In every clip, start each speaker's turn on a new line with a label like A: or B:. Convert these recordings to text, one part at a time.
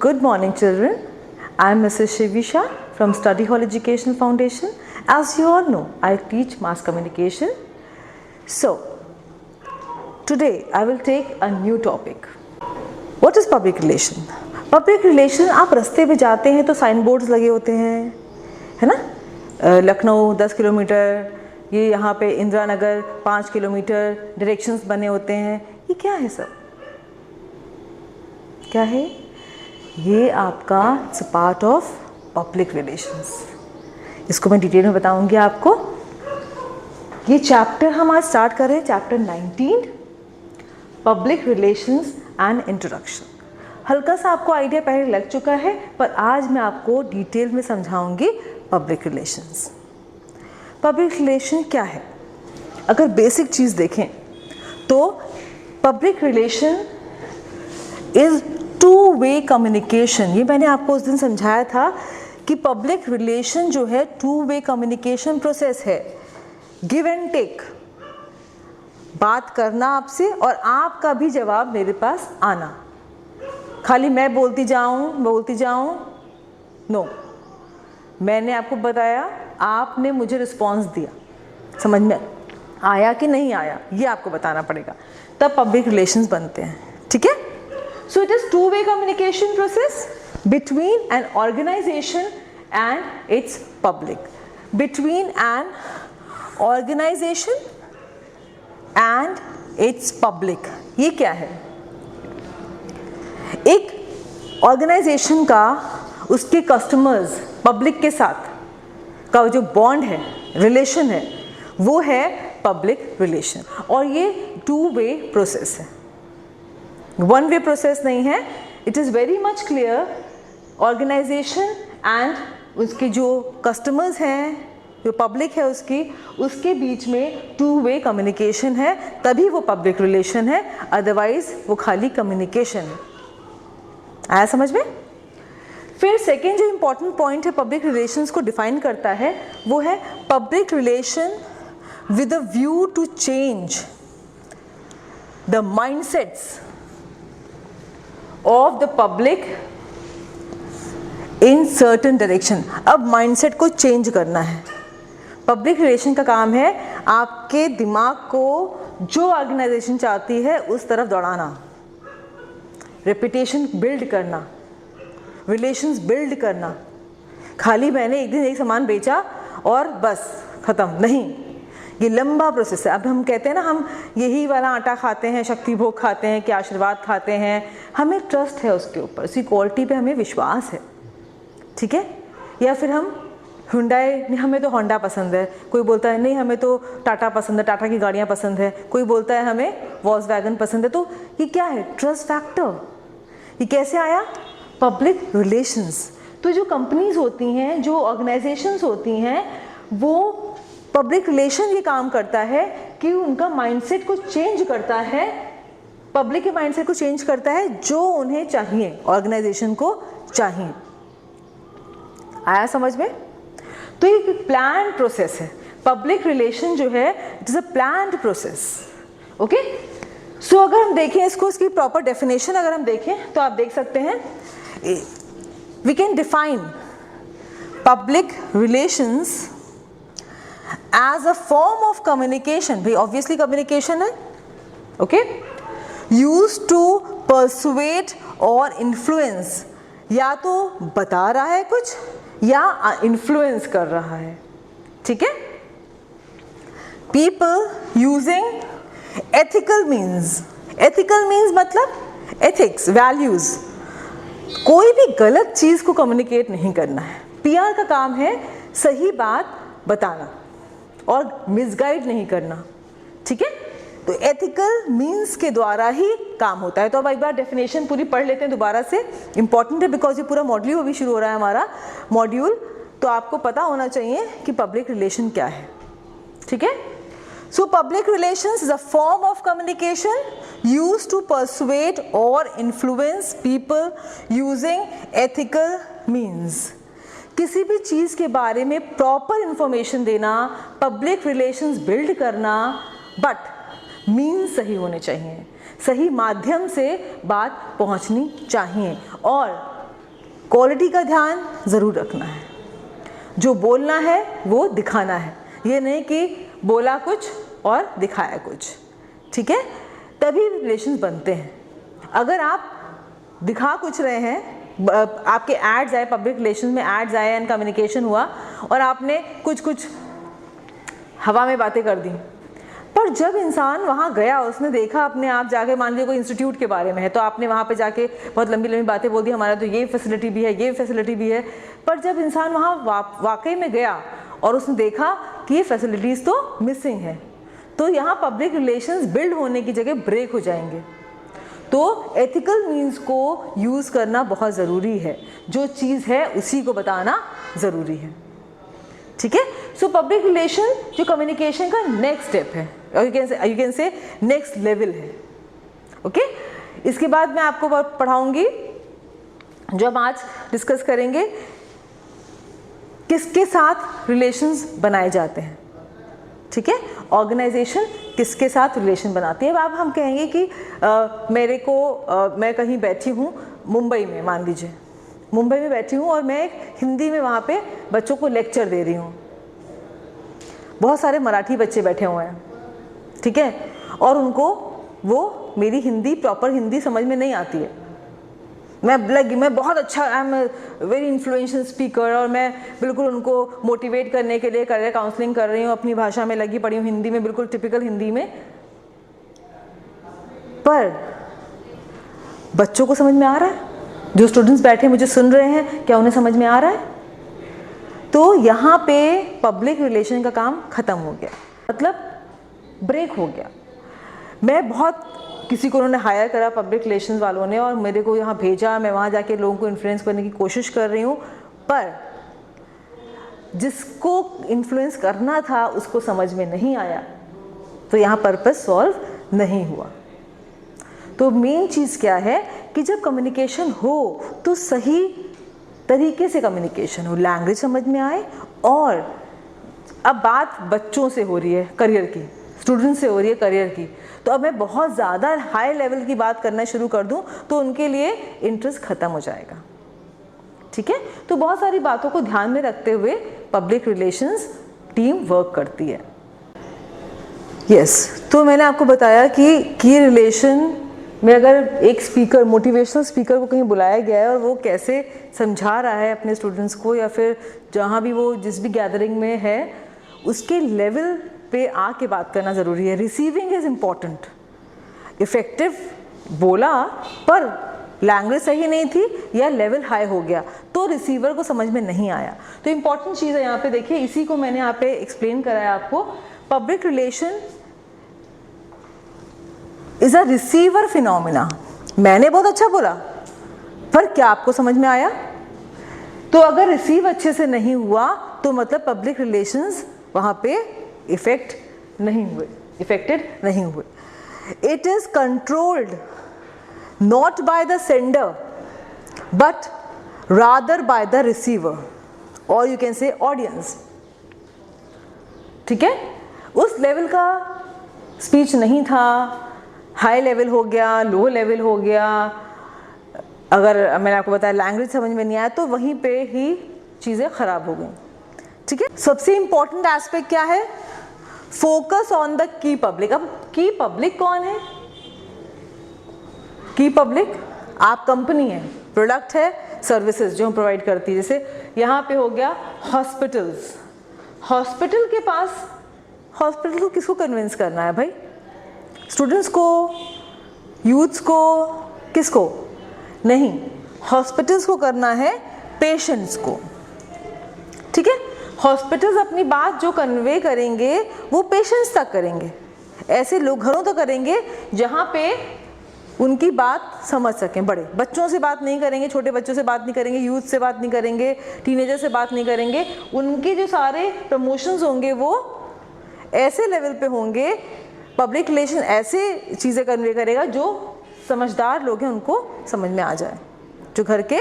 A: Good morning, children. I am Mrs. Shivisha from Study Hall Educational Foundation. As you all know, I teach mass communication. So, today I will take a new topic. What is public relation? Public relation, आप रास्ते पे जाते हैं तो sign boards लगे होते हैं, है ना? लखनऊ 10 किलोमीटर, ये यहाँ पे इंदिरा नगर 5 किलोमीटर, डायरेक्शंस बने होते हैं. ये क्या है सब? क्या है ये? आपका it's part of public relations. इसको मैं डिटेल में बताऊंगी आपको. ये चैप्टर हम आज स्टार्ट कर रहे हैं, chapter 19 public relations and introduction. हल्का सा आपको आइडिया पहले लग चुका है, पर आज मैं आपको डिटेल में समझाऊंगी पब्लिक रिलेशंस. पब्लिक रिलेशन क्या है? अगर बेसिक चीज़ देखें तो public relation is two way communication. ये मैंने आपको उस दिन समझाया था कि पब्लिक रिलेशन जो है टू वे कम्युनिकेशन प्रोसेस है. गिव एंड टेक, बात करना आपसे और आपका भी जवाब मेरे पास आना. खाली मैं बोलती जाऊं नो. मैंने आपको बताया, आपने मुझे रिस्पॉन्स दिया, समझ में आया कि नहीं आया ये आपको बताना पड़ेगा, तब पब्लिक रिलेशंस बनते हैं. ठीक है? So it is two way communication process between an organisation and its public. Between an organisation and its public. ये क्या है? एक ऑर्गेनाइजेशन का उसके कस्टमर्स पब्लिक के साथ का जो बॉन्ड है, रिलेशन है, वो है पब्लिक रिलेशन. और ये टू वे प्रोसेस है, वन वे प्रोसेस नहीं है. It is very much clear. Organisation and उसके जो कस्टमर्स हैं, जो पब्लिक है उसके बीच में टू वे कम्युनिकेशन है, तभी वो पब्लिक रिलेशन है. अदरवाइज वो खाली कम्युनिकेशन है. आया समझ में? फिर सेकेंड जो इम्पॉर्टेंट पॉइंट है पब्लिक रिलेशंस को डिफाइन करता है, वो है public relation with a view to change the mindsets of the public in certain direction. अब माइंडसेट को चेंज करना है. पब्लिक रिलेशन का काम है आपके दिमाग को जो ऑर्गेनाइजेशन चाहती है उस तरफ दौड़ाना, रेपुटेशन बिल्ड करना, रिलेशंस बिल्ड करना. खाली मैंने एक दिन एक सामान बेचा और बस ख़त्म नहीं. ये लंबा प्रोसेस है. अब हम कहते हैं ना, हम यही वाला आटा खाते हैं, शक्ति भोग खाते हैं, क्या आशीर्वाद खाते हैं. हमें ट्रस्ट है उसके ऊपर, उसकी क्वालिटी पे हमें विश्वास है. ठीक है? या फिर हम हुंडई, नहीं हमें तो होंडा पसंद है. कोई बोलता है नहीं हमें तो टाटा पसंद है, टाटा की गाड़ियाँ पसंद है. कोई बोलता है हमें वॉल्क्सवैगन पसंद है. तो ये क्या है? Trust factor. ये कैसे आया? Public relations. तो जो कंपनीज होती हैं, जो ऑर्गेनाइजेशंस होती हैं, वो पब्लिक रिलेशन ये काम करता है कि उनका माइंडसेट को चेंज करता है, पब्लिक के माइंडसेट को चेंज करता है जो उन्हें चाहिए, ऑर्गेनाइजेशन को चाहिए. आया समझ में? तो ये एक प्लान प्रोसेस है. पब्लिक रिलेशन जो है it is a planned process. Okay? So अगर हम देखें इसको, इसकी प्रॉपर डेफिनेशन अगर हम देखें तो आप देख सकते हैं, we can define public relations as a form of communication. भाई ऑब्वियसली कम्युनिकेशन है. ओके? यूज टू परसुएट और इन्फ्लुएंस. या तो बता रहा है कुछ या इन्फ्लुएंस कर रहा है. ठीक है? People using ethical means. Ethical means मतलब एथिक्स, वैल्यूज. कोई भी गलत चीज़ को कम्युनिकेट नहीं करना है. पीआर का काम है सही बात बताना और मिसगाइड नहीं करना. ठीक है? तो एथिकल मीन्स के द्वारा ही काम होता है. तो अब एक बार डेफिनेशन पूरी पढ़ लेते हैं दोबारा से. इंपॉर्टेंट है बिकॉज ये पूरा मॉड्यूल अभी शुरू हो रहा है हमारा मॉड्यूल, तो आपको पता होना चाहिए कि पब्लिक रिलेशन क्या है. ठीक है? So public relations is a form of communication used to persuade or influence people using ethical means. किसी भी चीज़ के बारे में प्रॉपर इंफॉर्मेशन देना, पब्लिक रिलेशंस बिल्ड करना, बट मीन्स सही होने चाहिए, सही माध्यम से बात पहुंचनी चाहिए और क्वालिटी का ध्यान ज़रूर रखना है, जो बोलना है वो दिखाना है, ये नहीं कि बोला कुछ और दिखाया कुछ, ठीक है, तभी रिलेशंस बनते हैं। अगर आप दिखा कुछ रहे हैं, आपके एड्स आए, पब्लिक रिलेशन में एड्स आए एंड कम्युनिकेशन हुआ और आपने कुछ हवा में बातें कर दी, पर जब इंसान वहाँ गया, उसने देखा अपने आप जाके, मान लीजिए कोई इंस्टीट्यूट के बारे में है तो आपने वहाँ पे जाके बहुत लंबी लंबी बातें बोल दी, हमारा तो ये फैसिलिटी भी है, ये फैसिलिटी भी है, पर जब इंसान वहाँ वाकई में गया और उसने देखा कि ये फैसिलिटीज़ तो मिसिंग है, तो यहाँ पब्लिक रिलेशंस बिल्ड होने की जगह ब्रेक हो जाएंगे। तो एथिकल मीन्स को यूज़ करना बहुत ज़रूरी है, जो चीज़ है उसी को बताना ज़रूरी है, ठीक है। सो पब्लिक रिलेशन जो कम्युनिकेशन का नेक्स्ट स्टेप है, you can say next level है, ओके। इसके बाद मैं आपको पढ़ाऊंगी, जो हम आज डिस्कस करेंगे, किसके साथ रिलेशंस बनाए जाते हैं, ठीक है। ऑर्गेनाइजेशन किसके साथ रिलेशन बनाती है। अब हम कहेंगे कि मैं कहीं बैठी हूँ मुंबई में, मान लीजिए मुंबई में बैठी हूँ और मैं हिंदी में वहाँ पे बच्चों को लेक्चर दे रही हूँ, बहुत सारे मराठी बच्चे बैठे हुए हैं, ठीक है, और उनको वो मेरी हिंदी, प्रॉपर हिंदी समझ में नहीं आती है। मैं बहुत अच्छा, I am very influential speaker, और मैं बिल्कुल उनको मोटिवेट करने के लिए करियर काउंसलिंग कर रही हूँ, अपनी भाषा में लगी पड़ी हूँ, हिंदी में, बिल्कुल टिपिकल हिंदी में, पर बच्चों को समझ में आ रहा है? जो स्टूडेंट्स बैठे मुझे सुन रहे हैं, क्या उन्हें समझ में आ रहा है? तो यहाँ पे पब्लिक रिलेशन का काम ख़त्म हो गया, मतलब ब्रेक हो गया। मैं बहुत, किसी को उन्होंने हायर करा पब्लिक रिलेशंस वालों ने, और मेरे को यहाँ भेजा, मैं वहाँ जाके लोगों को इन्फ्लुएंस करने की कोशिश कर रही हूँ, पर जिसको इन्फ्लुएंस करना था उसको समझ में नहीं आया, तो यहाँ पर्पस सॉल्व नहीं हुआ। तो मेन चीज़ क्या है कि जब कम्युनिकेशन हो तो सही तरीके से कम्युनिकेशन हो, लैंग्वेज समझ में आए। और अब बात बच्चों से हो रही है, करियर की, स्टूडेंट से हो रही है करियर की, तो अब मैं बहुत ज़्यादा हाई लेवल की बात करना शुरू कर दूं तो उनके लिए इंटरेस्ट ख़त्म हो जाएगा, ठीक है। तो बहुत सारी बातों को ध्यान में रखते हुए पब्लिक रिलेशंस टीम वर्क करती है। यस, तो मैंने आपको बताया कि की रिलेशन में अगर एक स्पीकर, मोटिवेशनल स्पीकर को कहीं बुलाया गया है और वो कैसे समझा रहा है अपने स्टूडेंट्स को, या फिर जहाँ भी वो जिस भी गैदरिंग में है उसके लेवल पे आके बात करना ज़रूरी है। Receiving is important. इफ़ेक्टिव बोला पर लैंग्वेज सही नहीं थी या लेवल हाई हो गया तो रिसीवर को समझ में नहीं आया। तो इम्पॉर्टेंट चीज़ है यहाँ पे, देखिए इसी को मैंने यहाँ पे एक्सप्लेन कराया आपको। Public relation is a receiver phenomena. मैंने बहुत अच्छा बोला पर क्या आपको समझ में आया? तो अगर रिसीव अच्छे से नहीं हुआ तो मतलब पब्लिक रिलेशंस वहाँ पे इफेक्टेड नहीं हुए। It is controlled not by the sender but rather by the receiver, और यू कैन से ऑडियंस, ठीक है। उस लेवल का स्पीच नहीं था, हाई लेवल हो गया, लो लेवल हो गया। अगर मैंने आपको बताया लैंग्वेज समझ में नहीं आया तो वहीं पे ही चीज़ें ख़राब हो गई, ठीक है। सबसे इम्पॉर्टेंट एस्पेक्ट क्या है? Focus on the key public. अब की पब्लिक कौन है? की पब्लिक आप कंपनी है, प्रोडक्ट है, सर्विसेज जो हम प्रोवाइड करती है। जैसे यहाँ पे हो गया हॉस्पिटल्स। हॉस्पिटल के पास, हॉस्पिटल को किसको कन्विंस करना है भाई? स्टूडेंट्स को, यूथ्स को, किसको? नहीं, हॉस्पिटल्स को करना है पेशेंट्स को, ठीक है। हॉस्पिटल्स अपनी बात जो कन्वे करेंगे वो पेशेंट्स तक करेंगे, ऐसे लोग घरों तक करेंगे जहाँ पे उनकी बात समझ सकें। बड़े बच्चों से बात नहीं करेंगे, छोटे बच्चों से बात नहीं करेंगे, यूथ से बात नहीं करेंगे, टीनेजर से बात नहीं करेंगे। उनके जो सारे प्रमोशंस होंगे वो ऐसे लेवल पे होंगे, पब्लिक रिलेशन ऐसे चीज़ें कन्वे करेगा जो समझदार लोग हैं उनको समझ में आ जाए, जो घर के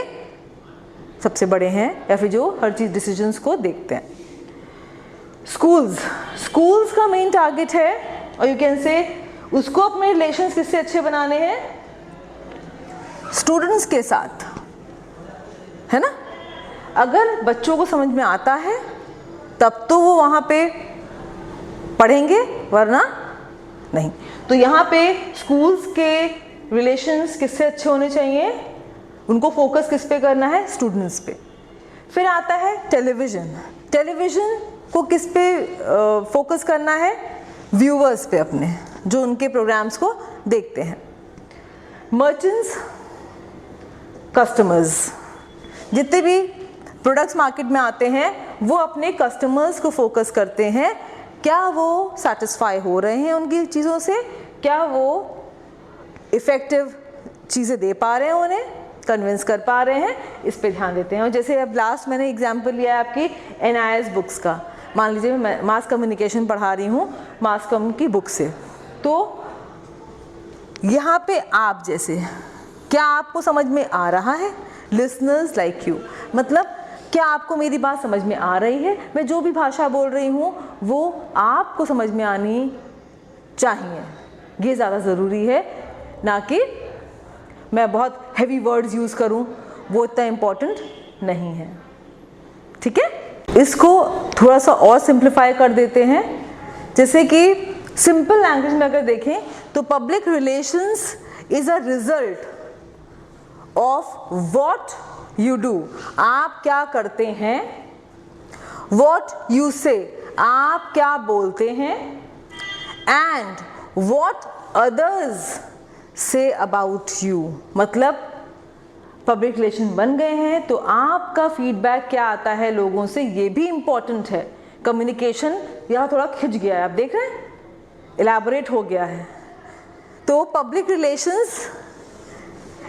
A: सबसे बड़े हैं या फिर जो हर चीज़ डिसीजंस को देखते हैं। स्कूल्स का मेन टारगेट है, और यू कैन से उसको अपने रिलेशंस किससे अच्छे बनाने हैं? स्टूडेंट्स के साथ, है ना। अगर बच्चों को समझ में आता है तब तो वो वहाँ पे पढ़ेंगे, वरना नहीं। तो यहाँ पे स्कूल्स के रिलेशंस किससे अच्छे होने चाहिए, उनको फोकस किस पे करना है, स्टूडेंट्स पे। फिर आता है टेलीविज़न। टेलीविज़न को किस पे फोकस करना है, व्यूअर्स पे अपने, जो उनके प्रोग्राम्स को देखते हैं। मर्चेंट्स, कस्टमर्स, जितने भी प्रोडक्ट्स मार्केट में आते हैं वो अपने कस्टमर्स को फोकस करते हैं, क्या वो सेटिस्फाई हो रहे हैं उनकी चीज़ों से, क्या वो इफ़ेक्टिव चीज़ें दे पा रहे हैं, उन्हें कन्विंस कर पा रहे हैं, इस पे ध्यान देते हैं। और जैसे अब लास्ट मैंने एग्जांपल लिया है आपकी NIS बुक्स का, मान लीजिए मैं मास कम्युनिकेशन पढ़ा रही हूँ मास कम की बुक से, तो यहाँ पे आप जैसे, क्या आपको समझ में आ रहा है, लिसनर्स लाइक यू, मतलब क्या आपको मेरी बात समझ में आ रही है, मैं जो भी भाषा बोल रही हूँ वो आपको समझ में आनी चाहिए, ये ज़्यादा ज़रूरी है, ना कि मैं बहुत हैवी वर्ड्स यूज़ करूं, वो इतना इम्पोर्टेंट नहीं है। ठीक है, इसको थोड़ा सा और सिंप्लीफाई कर देते हैं। जैसे कि सिंपल लैंग्वेज में अगर देखें तो public relations is a result of what you do, आप क्या करते हैं, व्हाट यू से, आप क्या बोलते हैं, and what others say about you, मतलब पब्लिक रिलेशन बन गए हैं तो आपका फीडबैक क्या आता है लोगों से, ये भी इम्पॉर्टेंट है। कम्युनिकेशन यहाँ थोड़ा खिंच गया है, आप देख रहे हैं, इलैबोरेट हो गया है। तो public relations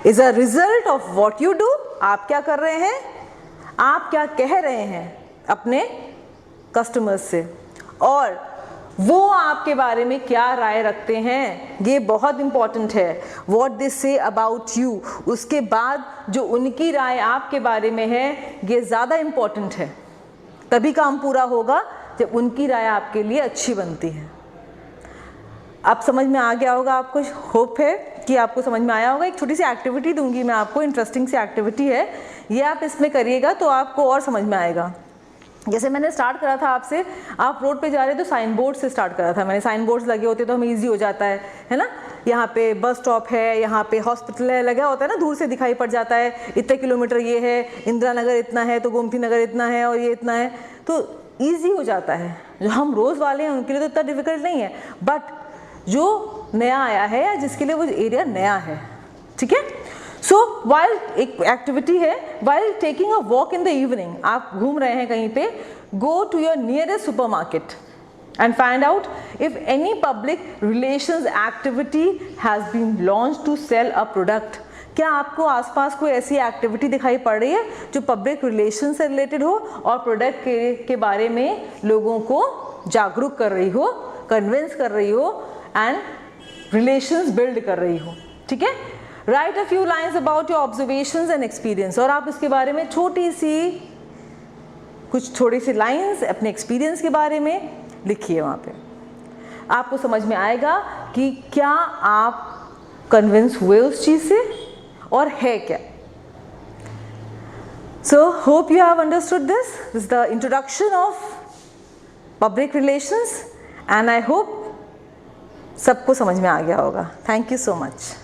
A: is a result of what you do, आप क्या कर रहे हैं, आप क्या कह रहे हैं अपने कस्टमर्स से, और वो आपके बारे में क्या राय रखते हैं, ये बहुत इंपॉर्टेंट है। What they say about you, उसके बाद जो उनकी राय आपके बारे में है ये ज़्यादा इम्पॉर्टेंट है। तभी काम पूरा होगा जब उनकी राय आपके लिए अच्छी बनती है। अब समझ में आ गया होगा आपको, होप है कि आपको समझ में आया होगा। एक छोटी सी एक्टिविटी दूंगी मैं आपको, इंटरेस्टिंग सी एक्टिविटी है, ये आप इसमें करिएगा तो आपको और समझ में आएगा। जैसे मैंने स्टार्ट करा था आपसे, आप रोड पे जा रहे तो साइन बोर्ड से स्टार्ट करा था मैंने, साइन बोर्ड्स लगे होते तो हमें ईजी हो जाता है ना। यहाँ पे बस स्टॉप है, यहाँ पे हॉस्पिटल है, लगा होता है ना, दूर से दिखाई पड़ जाता है, इतने किलोमीटर ये है, इंदिरा नगर इतना है, तो गोमती नगर इतना है, और ये इतना है, तो ईजी हो जाता है। जो हम रोज़ वाले हैं उनके लिए तो इतना डिफिकल्ट नहीं है, बट जो नया आया है या जिसके लिए वो एरिया नया है, ठीक है। सो वाइल, एक एक्टिविटी है, while taking a walk in the evening, आप घूम रहे हैं कहीं पे, go to your nearest supermarket and find out if any public relations activity has been launched to sell a product। क्या आपको आसपास कोई ऐसी एक्टिविटी दिखाई पड़ रही है जो पब्लिक रिलेशन से रिलेटेड हो और प्रोडक्ट के बारे में लोगों को जागरूक कर रही हो, कन्विंस कर रही हो एंड रिलेशंस बिल्ड कर रही हो, ठीक है। Right a few lines about your observations and experience, और आप इसके बारे में कुछ थोड़ी सी लाइन्स अपने एक्सपीरियंस के बारे में लिखिए। वहाँ पे आपको समझ में आएगा कि क्या आप कन्विंस हुए उस चीज़ से और है क्या। So hope you have understood this is the introduction of public relations and I hope सबको समझ में आ गया होगा। Thank you so much.